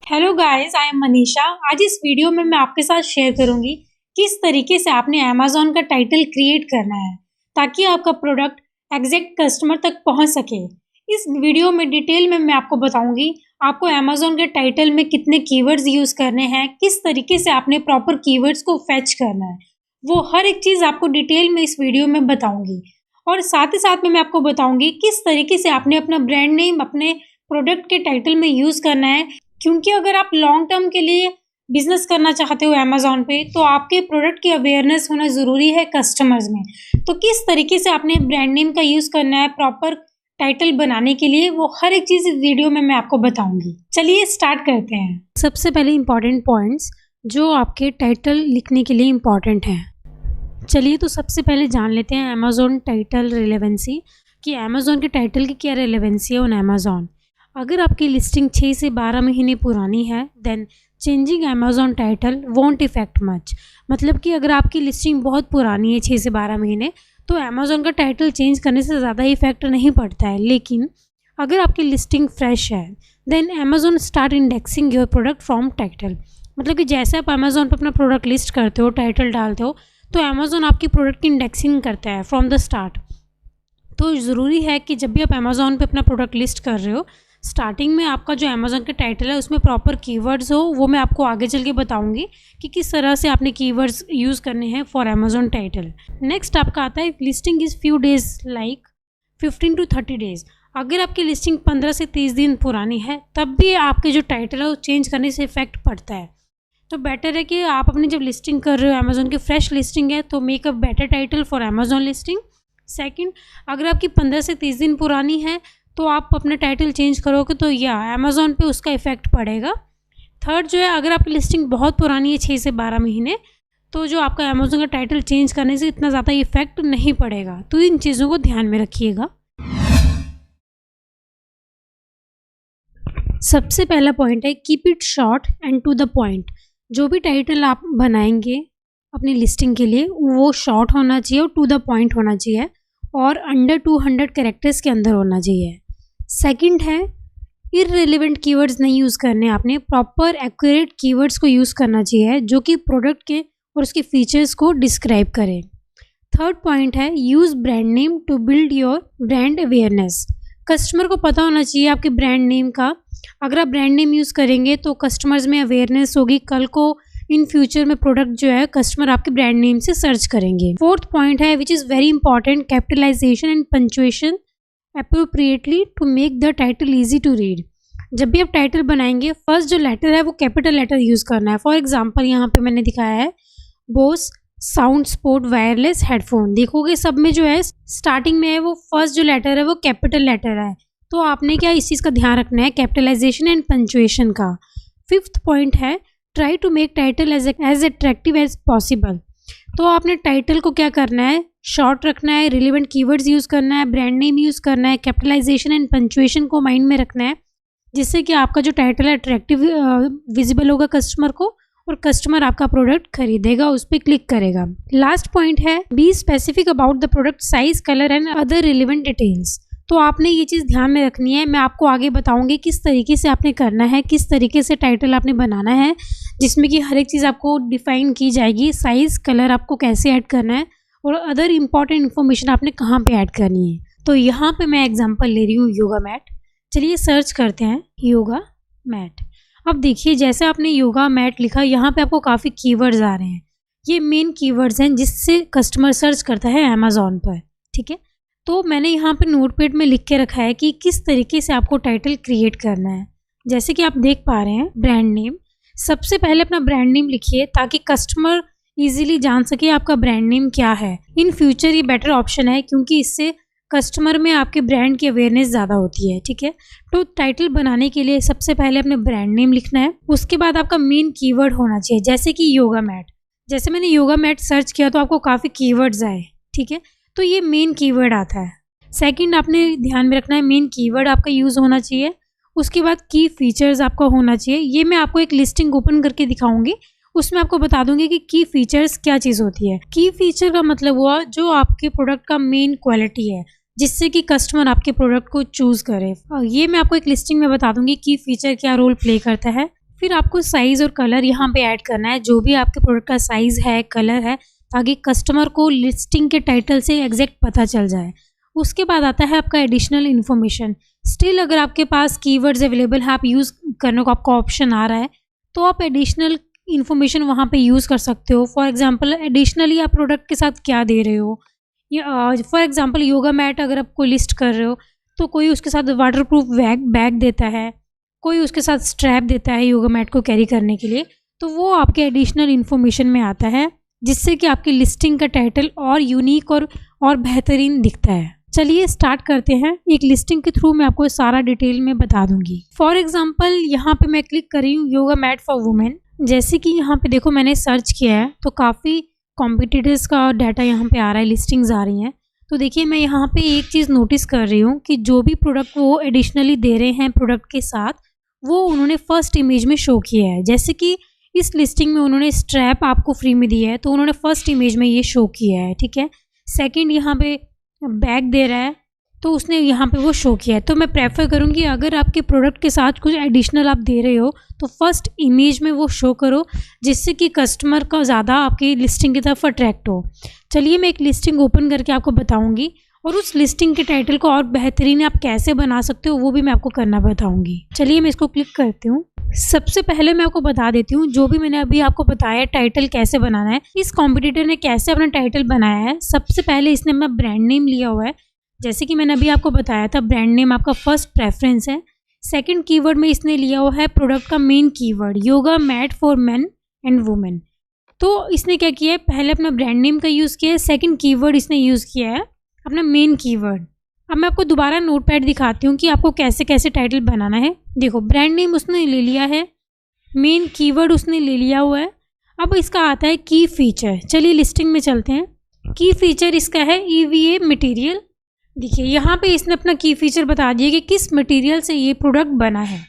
Hello guys, I am Manisha. आज इस video में मैं आपके साथ शेयर करूंगी किस तरीके से आपने अमेज़न का टाइटल क्रिएट करना है ताकि आपका प्रोडक्ट एग्जैक्ट कस्टमर तक पहुंच सके। इस वीडियो में डिटेल में मैं आपको बताऊंगी आपको अमेज़न के टाइटल में कितने कीवर्ड्स यूज़ करने हैं, किस तरीके से आपने प्रॉपर कीवर्ड्स को फेच करना है। वो हर एक चीज़ आपको डिटेल में इस वीडियो में बताऊंगी और साथ ही साथ में मैं आपको बताऊंगी किस तरीके से आपने अपना ब्रांड नेम अपने प्रोडक्ट के टाइटल में यूज़ करना है, क्योंकि अगर आप लॉन्ग टर्म के लिए बिजनेस करना चाहते हो अमेज़न पे तो आपके प्रोडक्ट की अवेयरनेस होना ज़रूरी है कस्टमर्स में। तो किस तरीके से आपने ब्रांड नेम का यूज़ करना है प्रॉपर टाइटल बनाने के लिए, वो हर एक चीज़ इस वीडियो में मैं आपको बताऊंगी। चलिए स्टार्ट करते हैं। सबसे पहले इम्पॉर्टेंट पॉइंट्स जो आपके टाइटल लिखने के लिए इम्पॉर्टेंट हैं। चलिए तो सबसे पहले जान लेते हैं अमेज़न टाइटल रिलेवेंसी, कि अमेज़न के टाइटल की क्या रिलेवेंसी है ऑन अमेज़न। अगर आपकी लिस्टिंग 6 से 12 महीने पुरानी है then changing Amazon title won't effect much. मतलब कि अगर आपकी लिस्टिंग बहुत पुरानी है 6 से 12 महीने तो अमेज़न का टाइटल चेंज करने से ज़्यादा इफेक्ट नहीं पड़ता है। लेकिन अगर आपकी लिस्टिंग फ्रेश है then Amazon start indexing your product from title. मतलब कि जैसे आप अमेज़न पर अपना प्रोडक्ट लिस्ट करते हो, टाइटल डालते हो, तो अमेज़न आपकी प्रोडक्ट की इंडेक्सिंग करता है फ्रॉम द स्टार्ट। तो ज़रूरी है कि जब भी आप अमेज़न पे अपना प्रोडक्ट लिस्ट कर रहे हो स्टार्टिंग में आपका जो अमेज़न का टाइटल है उसमें प्रॉपर कीवर्ड्स हो। वो मैं आपको आगे चल के बताऊंगी कि किस तरह से आपने कीवर्ड्स यूज़ करने हैं फॉर अमेज़न टाइटल। नेक्स्ट आपका आता है listing is few days like 15 to 30 days. अगर आपकी लिस्टिंग 15 से 30 दिन पुरानी है तब भी आपके जो टाइटल है वो चेंज करने से इफेक्ट पड़ता है। तो बेटर है कि आप अपनी जब लिस्टिंग कर रहे हो अमेज़न की फ्रेश लिस्टिंग है तो make a better title for Amazon listing. Second, अगर आपकी 15 से 30 दिन पुरानी है तो आप अपना टाइटल चेंज करोगे तो या अमेज़न पे उसका इफेक्ट पड़ेगा। थर्ड जो है, अगर आपकी लिस्टिंग बहुत पुरानी है 6 से 12 महीने तो जो आपका अमेज़न का टाइटल चेंज करने से इतना ज़्यादा इफेक्ट नहीं पड़ेगा। तो इन चीज़ों को ध्यान में रखिएगा। सबसे पहला पॉइंट है keep it short and to the point. जो भी टाइटल आप बनाएंगे अपनी लिस्टिंग के लिए वो शॉर्ट होना चाहिए और टू द पॉइंट होना चाहिए और अंडर 200 कैरेक्टर्स के अंदर होना चाहिए। सेकंड है इररिलेवेंट कीवर्ड्स नहीं यूज़ करने, आपने प्रॉपर एक्यूरेट कीवर्ड्स को यूज़ करना चाहिए जो कि प्रोडक्ट के और उसके फीचर्स को डिस्क्राइब करें। थर्ड पॉइंट है use brand name to build your brand awareness. Customer को पता होना चाहिए आपके ब्रांड नेम का। अगर आप ब्रांड नेम यूज़ करेंगे तो कस्टमर्स में अवेयरनेस होगी, कल को इन फ्यूचर में प्रोडक्ट जो है कस्टमर आपके ब्रांड नेम से सर्च करेंगे। फोर्थ पॉइंट है which is very important capitalisation and punctuation appropriately to make the title easy to read। जब भी आप टाइटल बनाएंगे फर्स्ट जो लेटर है वो कैपिटल लेटर यूज़ करना है। फॉर एग्जांपल यहाँ पे मैंने दिखाया है Bose sound sport wireless headphone. देखोगे सब में जो है स्टार्टिंग में है वो फर्स्ट जो लेटर है वो कैपिटल लेटर है। तो आपने क्या इस चीज़ का ध्यान रखना है, कैपिटलाइजेशन एंड पंक्चुएशन का। फिफ्थ पॉइंट है try to make title as attractive as possible. तो आपने टाइटल को क्या करना है, शॉर्ट रखना है, रिलेवेंट कीवर्ड्स यूज़ करना है, ब्रांड नेम यूज़ करना है, कैपिटलाइजेशन एंड पंक्चुएशन को माइंड में रखना है जिससे कि आपका जो टाइटल है अट्रैक्टिव विजिबल होगा कस्टमर को और कस्टमर आपका प्रोडक्ट खरीदेगा, उस पर क्लिक करेगा। लास्ट पॉइंट है be specific about the product size, colour and other relevant details. तो आपने ये चीज़ ध्यान में रखनी है। मैं आपको आगे बताऊंगी किस तरीके से आपने करना है, किस तरीके से टाइटल आपने बनाना है जिसमें कि हर एक चीज़ आपको डिफाइन की जाएगी। साइज़, कलर आपको कैसे ऐड करना है और अदर इम्पॉर्टेंट इन्फॉर्मेशन आपने कहाँ पे ऐड करनी है। तो यहाँ पे मैं एग्जांपल ले रही हूँ योगा मैट। चलिए सर्च करते हैं योगा मैट। अब देखिए जैसे आपने योगा मैट लिखा यहाँ पे आपको काफ़ी कीवर्ड्स आ रहे हैं। ये मेन कीवर्ड्स हैं जिससे कस्टमर सर्च करता है अमेज़न पर। ठीक है, तो मैंने यहाँ पे नोटपैड में लिख के रखा है कि किस तरीके से आपको टाइटल क्रिएट करना है। जैसे कि आप देख पा रहे हैं ब्रांड नेम, सबसे पहले अपना ब्रांड नेम लिखिए ताकि कस्टमर इजीली जान सके आपका ब्रांड नेम क्या है। इन फ्यूचर ये बेटर ऑप्शन है क्योंकि इससे कस्टमर में आपके ब्रांड की अवेयरनेस ज़्यादा होती है। ठीक है, तो टाइटल बनाने के लिए सबसे पहले अपने ब्रांड नेम लिखना है, उसके बाद आपका मेन कीवर्ड होना चाहिए जैसे कि योगा मैट। जैसे मैंने योगा मैट सर्च किया तो आपको काफ़ी कीवर्ड्स आए। ठीक है, तो ये मेन कीवर्ड आता है। सेकंड आपने ध्यान में रखना है मेन कीवर्ड आपका यूज़ होना चाहिए। उसके बाद की फीचर्स आपका होना चाहिए। ये मैं आपको एक लिस्टिंग ओपन करके दिखाऊंगी, उसमें आपको बता दूंगी कि की फीचर्स क्या चीज़ होती है। की फीचर का मतलब हुआ जो आपके प्रोडक्ट का मेन क्वालिटी है जिससे कि कस्टमर आपके प्रोडक्ट को चूज़ करे। ये मैं आपको एक लिस्टिंग में बता दूंगी की फीचर क्या रोल प्ले करता है। फिर आपको साइज़ और कलर यहाँ पे ऐड करना है, जो भी आपके प्रोडक्ट का साइज़ है, कलर है, ताकि कस्टमर को लिस्टिंग के टाइटल से एग्जैक्ट पता चल जाए। उसके बाद आता है आपका एडिशनल इन्फॉर्मेशन। स्टिल अगर आपके पास कीवर्ड्स अवेलेबल है, आप यूज़ करने को आपका ऑप्शन आ रहा है, तो आप एडिशनल इन्फॉर्मेशन वहाँ पे यूज़ कर सकते हो। फॉर एग्जांपल एडिशनली आप प्रोडक्ट के साथ क्या दे रहे हो, या फॉर एग्जांपल योगा मैट अगर आप कोई लिस्ट कर रहे हो, तो कोई उसके साथ वाटरप्रूफ बैग देता है, कोई उसके साथ स्ट्रैप देता है योगा मैट को कैरी करने के लिए, तो वो आपके एडिशनल इन्फॉर्मेशन में आता है, जिससे कि आपकी लिस्टिंग का टाइटल और यूनिक और बेहतरीन दिखता है। चलिए स्टार्ट करते हैं। एक लिस्टिंग के थ्रू मैं आपको सारा डिटेल में बता दूंगी। फॉर एग्जांपल यहाँ पे मैं क्लिक कर रही हूँ योगा मैट फॉर वुमेन। जैसे कि यहाँ पे देखो मैंने सर्च किया है, तो काफ़ी कॉम्पिटिटर्स का डाटा यहाँ पे आ रहा है, लिस्टिंग्स आ रही हैं। तो देखिए मैं यहाँ पे एक चीज़ नोटिस कर रही हूँ कि जो भी प्रोडक्ट वो एडिशनली दे रहे हैं प्रोडक्ट के साथ, वो उन्होंने फर्स्ट इमेज में शो किया है। जैसे कि इस लिस्टिंग में उन्होंने स्ट्रैप आपको फ्री में दिया है, तो उन्होंने फर्स्ट इमेज में ये शो किया है, ठीक है। सेकंड यहाँ पे बैग दे रहा है, तो उसने यहाँ पे वो शो किया है। तो मैं प्रेफर करूँगी अगर आपके प्रोडक्ट के साथ कुछ एडिशनल आप दे रहे हो, तो फर्स्ट इमेज में वो शो करो, जिससे कि कस्टमर का ज़्यादा आपकी लिस्टिंग की तरफ अट्रैक्ट हो। चलिए मैं एक लिस्टिंग ओपन करके आपको बताऊँगी, और उस लिस्टिंग के टाइटल को और बेहतरीन आप कैसे बना सकते हो वो भी मैं आपको करना बताऊँगी। चलिए मैं इसको क्लिक करती हूँ। सबसे पहले मैं आपको बता देती हूँ, जो भी मैंने अभी आपको बताया टाइटल कैसे बनाना है, इस कॉम्पिटिटर ने कैसे अपना टाइटल बनाया है। सबसे पहले इसने अपना ब्रांड नेम लिया हुआ है। जैसे कि मैंने अभी आपको बताया था, ब्रांड नेम आपका फर्स्ट प्रेफरेंस है। सेकंड कीवर्ड में इसने लिया हुआ है प्रोडक्ट का main keyword, yoga mat for men and women. तो इसने क्या किया है, पहले अपना ब्रांड नेम का यूज़ किया है, सेकंड कीवर्ड इसने यूज़ किया है अपना मेन कीवर्ड। अब मैं आपको दोबारा नोटपैड दिखाती हूँ कि आपको कैसे कैसे टाइटल बनाना है। देखो ब्रांड नेम उसने ले लिया है, मेन कीवर्ड उसने ले लिया हुआ है। अब इसका आता है की फीचर। चलिए लिस्टिंग में चलते हैं। की फीचर इसका है EVA मटेरियल। देखिए यहाँ पे इसने अपना की फीचर बता दिया कि किस मटेरियल से ये प्रोडक्ट बना है।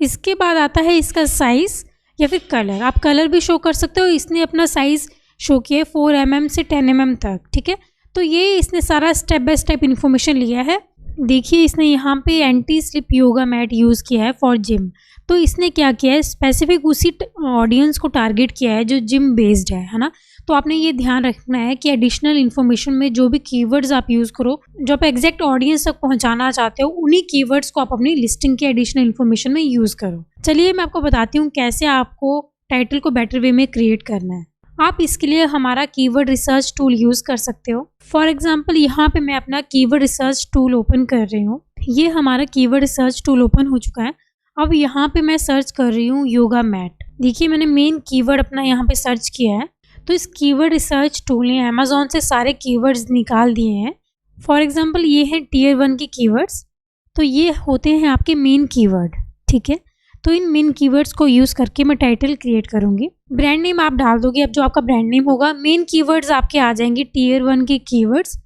इसके बाद आता है इसका साइज़ या फिर कलर। आप कलर भी शो कर सकते हो। इसने अपना साइज़ शो किया है 4 mm से 10 mm तक, ठीक है। तो ये इसने सारा स्टेप बाय स्टेप इन्फॉर्मेशन लिया है। देखिए इसने यहाँ पे anti slip yoga mat use किया है फॉर जिम। तो इसने क्या किया है, स्पेसिफिक उसी ऑडियंस को टारगेट किया है जो जिम बेस्ड है ना। तो आपने ये ध्यान रखना है कि एडिशनल इन्फॉर्मेशन में जो भी कीवर्ड्स आप यूज़ करो, जो आप एग्जैक्ट ऑडियंस तक पहुँचाना चाहते हो, उन्हीं कीवर्ड्स को आप अपनी लिस्टिंग के एडिशनल इन्फॉर्मेशन में यूज़ करो। चलिए मैं आपको बताती हूँ कैसे आपको टाइटल को बेटर वे में क्रिएट करना है। आप इसके लिए हमारा कीवर्ड रिसर्च टूल यूज़ कर सकते हो। फॉर एग्जांपल यहाँ पे मैं अपना कीवर्ड रिसर्च टूल ओपन कर रही हूँ। ये हमारा कीवर्ड रिसर्च टूल ओपन हो चुका है। अब यहाँ पे मैं सर्च कर रही हूँ योगा मैट। देखिए मैंने मेन कीवर्ड अपना यहाँ पे सर्च किया है। तो इस कीवर्ड रिसर्च टूल ने अमेज़ॉन से सारे कीवर्ड्स निकाल दिए हैं। फॉर एग्जाम्पल ये हैं Tier 1 के कीवर्ड्स। तो ये होते हैं आपके मेन कीवर्ड, ठीक है। तो इन मेन कीवर्ड्स को यूज़ करके मैं टाइटल क्रिएट करूँगी। ब्रांड नेम आप डाल दोगे, अब जो आपका ब्रांड नेम होगा। मेन कीवर्ड्स आपके आ जाएंगे Tier 1 के कीवर्ड्स।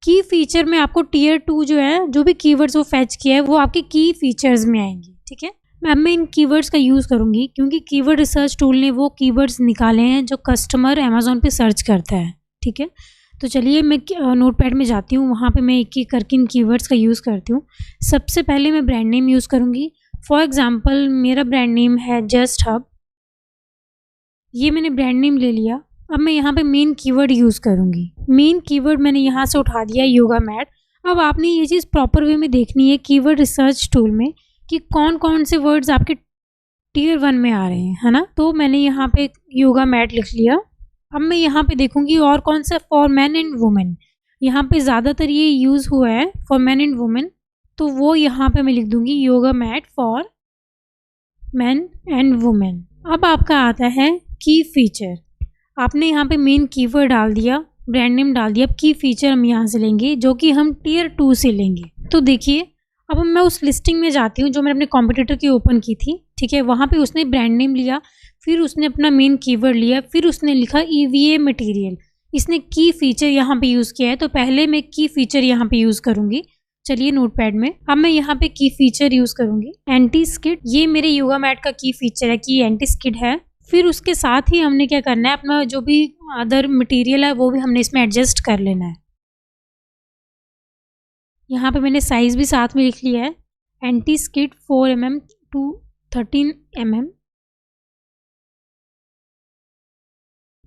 की फीचर में आपको Tier 2 जो है, जो भी कीवर्ड्स वो फैच किया है, वो आपके की फीचर्स में आएंगे, ठीक है। मैं इन कीवर्ड्स का यूज़ करूँगी क्योंकि कीवर्ड रिसर्च टूल ने वो कीवर्ड्स निकाले हैं जो कस्टमर अमेज़ॉन पे सर्च करता है, ठीक है। तो चलिए मैं नोटपैड में जाती हूँ, वहाँ पे मैं एक एक करके इन कीवर्ड्स का यूज़ करती हूँ। सबसे पहले मैं ब्रांड नेम यूज़ करूँगी। फॉर एग्जाम्पल मेरा ब्रांड नेम है जस्ट हब। ये मैंने ब्रांड नेम ले लिया। अब मैं यहाँ पे मेन कीवर्ड यूज़ करूँगी। मेन कीवर्ड मैंने यहाँ से उठा दिया योगा मैट। अब आपने ये चीज़ प्रॉपर वे में देखनी है कीवर्ड रिसर्च टूल में कि कौन कौन से वर्ड्स आपके Tier 1 में आ रहे हैं, है ना। तो मैंने यहाँ पे योगा मैट लिख लिया। अब मैं यहाँ पे देखूँगी और कौन सा फॉर मैन एंड वुमेन। यहाँ पे ज़्यादातर ये यूज़ हुआ है फॉर मैन एंड वुमेन, तो वो यहाँ पे मैं लिख दूँगी yoga mat for man and women. अब आपका आता है की फीचर। आपने यहाँ पे मेन कीवर्ड डाल दिया, ब्रांड नेम डाल दिया। अब की फीचर हम यहाँ से लेंगे, जो कि हम Tier 2 से लेंगे। तो देखिए अब मैं उस लिस्टिंग में जाती हूँ जो मैंने अपने कॉम्पिटिटर की ओपन की थी, ठीक है। वहाँ पे उसने ब्रांड नेम लिया, फिर उसने अपना मेन कीवर्ड लिया, फिर उसने लिखा EVA मटेरियल। इसने की फीचर यहाँ पे यूज़ किया है, तो पहले मैं की फीचर यहाँ पे यूज़ करूँगी। चलिए नोटपैड में अब मैं यहाँ पे की फीचर यूज़ करूँगी एंटी स्किड। ये मेरे योगा मैट का की फीचर है कि एंटी स्किड है। फिर उसके साथ ही हमने क्या करना है, अपना जो भी अदर मटेरियल है वो भी हमने इसमें एडजस्ट कर लेना है। यहाँ पे मैंने साइज़ भी साथ में लिख लिया है, anti skid 4 mm to 13 mm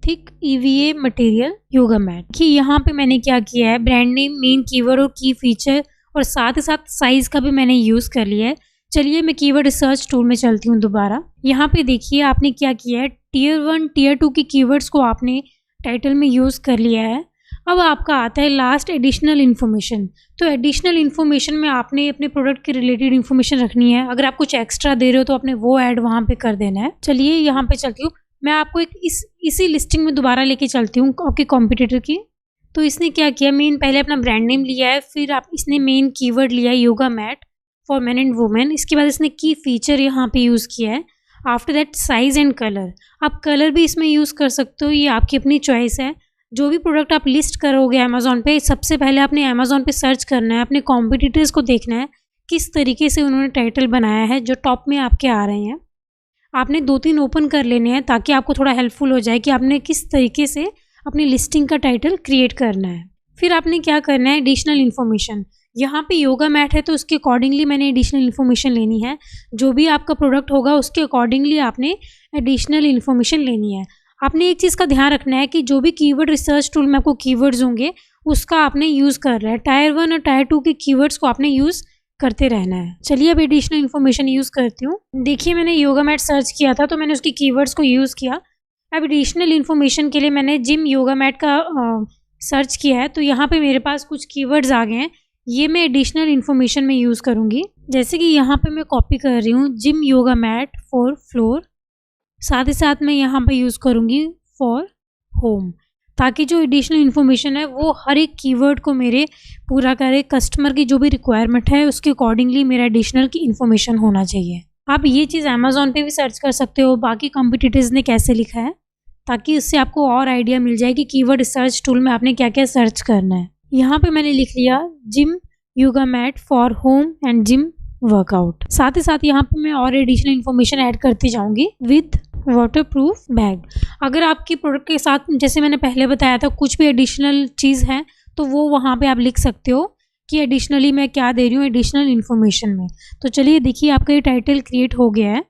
thick EVA material yoga mat. कि यहाँ पे मैंने क्या किया है, ब्रांड नेम, मेन कीवर्ड और की फीचर और साथ ही साथ साइज का भी मैंने यूज़ कर लिया है। चलिए मैं कीवर्ड रिसर्च टूल में चलती हूँ दोबारा। यहाँ पे देखिए आपने क्या किया है, टियर 1 टियर 2 की कीवर्ड्स को आपने टाइटल में यूज़ कर लिया है। अब आपका आता है लास्ट एडिशनल इन्फॉर्मेशन। तो एडिशनल इन्फॉर्मेशन में आपने अपने प्रोडक्ट के रिलेटेड इन्फॉर्मेशन रखनी है। अगर आप कुछ एक्स्ट्रा दे रहे हो तो आपने वो ऐड वहाँ पे कर देना है। चलिए यहाँ पे चलती हूँ, मैं आपको एक इसी लिस्टिंग में दोबारा लेके चलती हूँ आपके कॉम्पिटिटर की। तो इसने क्या किया, मेन पहले अपना ब्रांड नेम लिया है, फिर इसने मेन कीवर्ड लिया है yoga mat for men and women. इसके बाद इसने की फीचर यहाँ पे यूज़ किया है। After that size and colour, आप कलर भी इसमें यूज़ कर सकते हो, ये आपकी अपनी चॉइस है। जो भी प्रोडक्ट आप लिस्ट करोगे अमेज़ॉन पे, सबसे पहले आपने अमेज़ॉन पे सर्च करना है, अपने कॉम्पिटिटर्स को देखना है किस तरीके से उन्होंने टाइटल बनाया है जो टॉप में आपके आ रहे हैं। आपने 2-3 ओपन कर लेने हैं ताकि आपको थोड़ा हेल्पफुल हो जाए कि आपने किस तरीके से अपनी लिस्टिंग का टाइटल क्रिएट करना है। फिर आपने क्या करना है, एडिशनल इन्फॉर्मेशन। यहाँ पे योगा मैट है तो उसके अकॉर्डिंगली मैंने एडिशनल इन्फॉर्मेशन लेनी है। जो भी आपका प्रोडक्ट होगा उसके अकॉर्डिंगली आपने एडिशनल इन्फॉर्मेशन लेनी है। आपने एक चीज़ का ध्यान रखना है कि जो भी कीवर्ड रिसर्च टूल में आपको कीवर्ड्स होंगे उसका आपने यूज़ कर रहा है। टायर 1 और टायर 2 के कीवर्ड्स को आपने यूज़ करते रहना है। चलिए अब एडिशनल इन्फॉर्मेशन यूज़ करती हूँ। देखिए मैंने योगा मैट सर्च किया था तो मैंने उसकी कीवर्ड्स को यूज़ किया। अब एडिशनल इन्फॉर्मेशन के लिए मैंने जिम योगा मैट का सर्च किया है, तो यहाँ पे मेरे पास कुछ कीवर्ड्स आ गए हैं। ये मैं एडिशनल इन्फॉर्मेशन में यूज़ करूँगी। जैसे कि यहाँ पे मैं कॉपी कर रही हूँ gym yoga mat for floor, साथ ही साथ मैं यहाँ पे यूज़ करूँगी फॉर होम, ताकि जो एडिशनल इन्फॉर्मेशन है वो हर एक कीवर्ड को मेरे पूरा करे। कस्टमर की जो भी रिक्वायरमेंट है उसके अकॉर्डिंगली मेरा एडिशनल की इन्फॉर्मेशन होना चाहिए। आप ये चीज़ अमेज़ॉन पे भी सर्च कर सकते हो बाकी कॉम्पिटिटर्स ने कैसे लिखा है, ताकि इससे आपको और आइडिया मिल जाए कि कीवर्ड रिसर्च टूल में आपने क्या क्या सर्च करना है। यहाँ पे मैंने लिख लिया gym yoga mat for home and gym workout. साथ ही साथ यहाँ पे मैं और एडिशनल इन्फॉर्मेशन ऐड करती जाऊँगी विद वाटरप्रूफ बैग। अगर आपकी प्रोडक्ट के साथ, जैसे मैंने पहले बताया था, कुछ भी एडिशनल चीज़ है तो वो वहाँ पे आप लिख सकते हो कि एडिशनली मैं क्या दे रही हूँ एडिशनल इन्फॉर्मेशन में। तो चलिए देखिए आपका ये टाइटल क्रिएट हो गया है।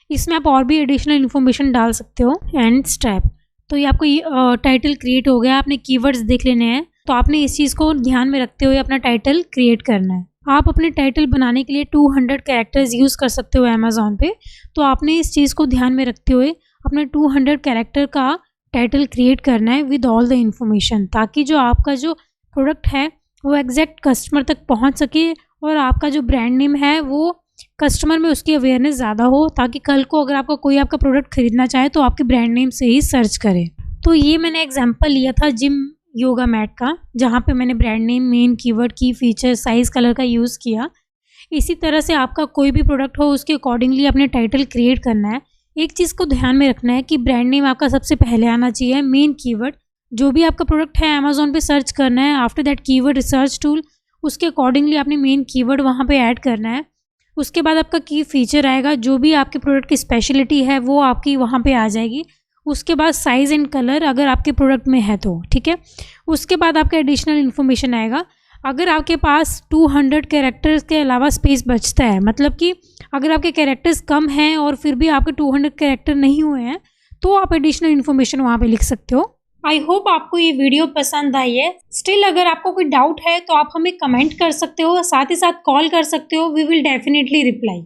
इसमें आप और भी एडिशनल इन्फॉर्मेशन डाल सकते हो। एंड स्टेप, तो ये आपको ये टाइटल क्रिएट हो गया। आपने कीवर्ड्स देख लेने हैं, तो आपने इस चीज़ को ध्यान में रखते हुए अपना टाइटल क्रिएट करना है। आप अपने टाइटल बनाने के लिए 200 कैरेक्टर्स यूज़ कर सकते हो अमेज़ॉन पे। तो आपने इस चीज़ को ध्यान में रखते हुए अपने 200 कैरेक्टर का टाइटल क्रिएट करना है विद ऑल द इन्फॉर्मेशन, ताकि जो आपका जो प्रोडक्ट है वो एग्जैक्ट कस्टमर तक पहुंच सके और आपका जो ब्रांड नेम है वो कस्टमर में उसकी अवेयरनेस ज़्यादा हो, ताकि कल को अगर आपका कोई आपका प्रोडक्ट खरीदना चाहे तो आपके ब्रांड नेम से ही सर्च करे। तो ये मैंने एग्जाम्पल लिया था जिम योगा मैट का, जहाँ पे मैंने ब्रांड नेम, मेन कीवर्ड, की फीचर, साइज, कलर का यूज़ किया। इसी तरह से आपका कोई भी प्रोडक्ट हो उसके अकॉर्डिंगली अपने टाइटल क्रिएट करना है। एक चीज़ को ध्यान में रखना है कि ब्रांड नेम आपका सबसे पहले आना चाहिए। मेन कीवर्ड, जो भी आपका प्रोडक्ट है अमेज़ॉन पे सर्च करना है। After that keyword research tool, उसके अकॉर्डिंगली आपने मेन कीवर्ड वहाँ पे ऐड करना है। उसके बाद आपका की फीचर आएगा, जो भी आपके प्रोडक्ट की स्पेशलिटी है वो आपकी वहाँ पे आ जाएगी। उसके बाद साइज़ एंड कलर अगर आपके प्रोडक्ट में है तो ठीक है। उसके बाद आपका एडिशनल इन्फॉर्मेशन आएगा। अगर आपके पास 200 कैरेक्टर्स के अलावा स्पेस बचता है, मतलब कि अगर आपके कैरेक्टर्स कम हैं और फिर भी आपके 200 कैरेक्टर नहीं हुए हैं, तो आप एडिशनल इन्फॉर्मेशन वहाँ पे लिख सकते हो। आई होप आपको ये वीडियो पसंद आई है। स्टिल अगर आपको कोई डाउट है तो आप हमें कमेंट कर सकते हो, साथ ही साथ कॉल कर सकते हो। We will definitely reply.